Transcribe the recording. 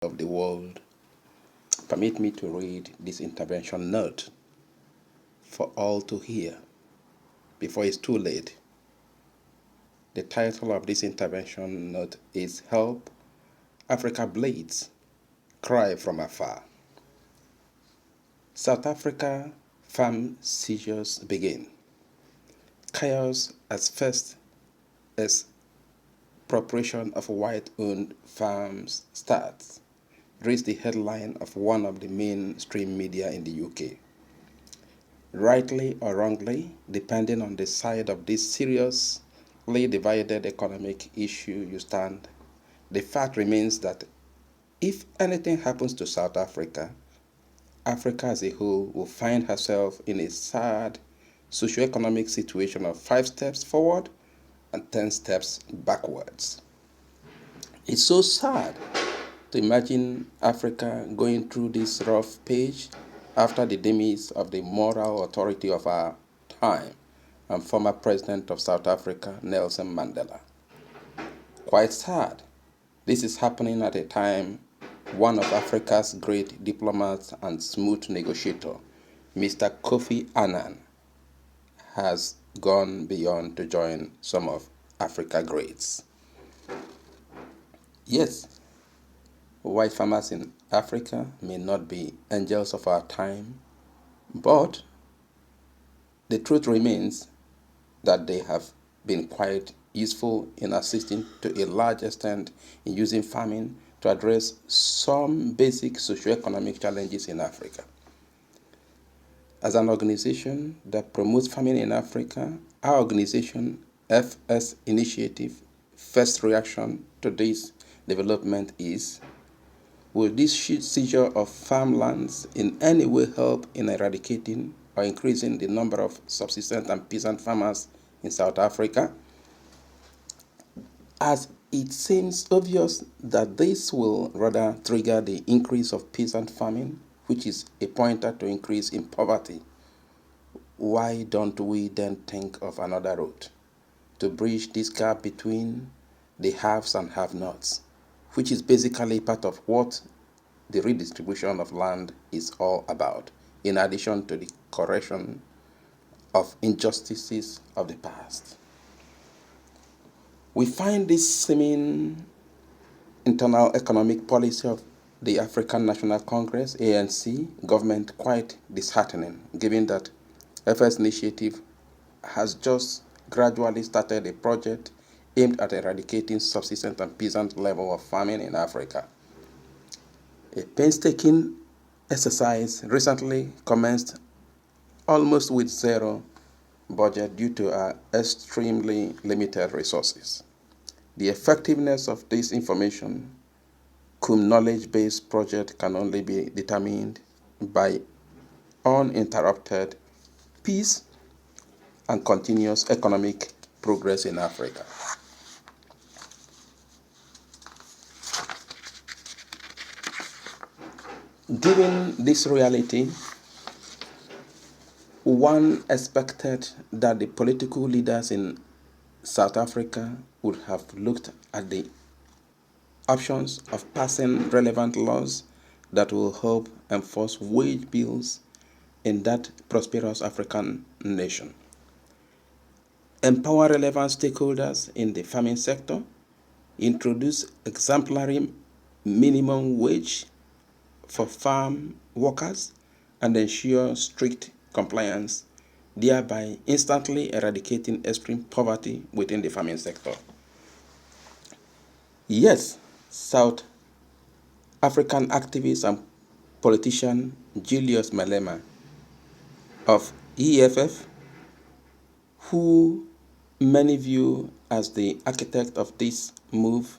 of the world, permit me to read this intervention note for all to hear before it's too late. The title of this intervention note is Help Africa Bleeds, Cry from Afar. South Africa farm seizures begin. Chaos as first expropriation of white-owned farms starts, reached the headline of one of the mainstream media in the UK. Rightly or wrongly, depending on the side of this seriously divided economic issue you stand, the fact remains that if anything happens to South Africa, Africa as a whole will find herself in a sad socioeconomic situation of 5 steps forward and 10 steps backwards. It's so sad to imagine Africa going through this rough page after the demise of the moral authority of our time and former president of South Africa, Nelson Mandela. Quite sad. This is happening at a time one of Africa's great diplomats and smooth negotiator, Mr. Kofi Annan, has gone beyond to join some of Africa's greats. Yes, white farmers in Africa may not be angels of our time, but the truth remains that they have been quite useful in assisting to a large extent in using farming to address some basic socioeconomic challenges in Africa. As an organization that promotes farming in Africa, our organization, FS Initiative, first reaction to this development is, will this seizure of farmlands in any way help in eradicating or increasing the number of subsistence and peasant farmers in South Africa? As it seems obvious that this will rather trigger the increase of peasant farming, which is a pointer to increase in poverty, why don't we then think of another route to bridge this gap between the haves and have-nots, which is basically part of what the redistribution of land is all about, in addition to the correction of injustices of the past. We find this seeming internal economic policy of the African National Congress, ANC, government quite disheartening, given that FS Initiative has just gradually started a project aimed at eradicating subsistence and peasant level of farming in Africa. A painstaking exercise recently commenced almost with zero budget due to our extremely limited resources. The effectiveness of this information cum knowledge-based project can only be determined by uninterrupted peace and continuous economic progress in Africa. Given this reality, one expected that the political leaders in South Africa would have looked at the options of passing relevant laws that will help enforce wage bills in that prosperous African nation, empower relevant stakeholders in the farming sector, introduce exemplary minimum wage for farm workers, and ensure strict compliance, thereby instantly eradicating extreme poverty within the farming sector. Yes, South African activist and politician Julius Malema of EFF, who many view as the architect of this move,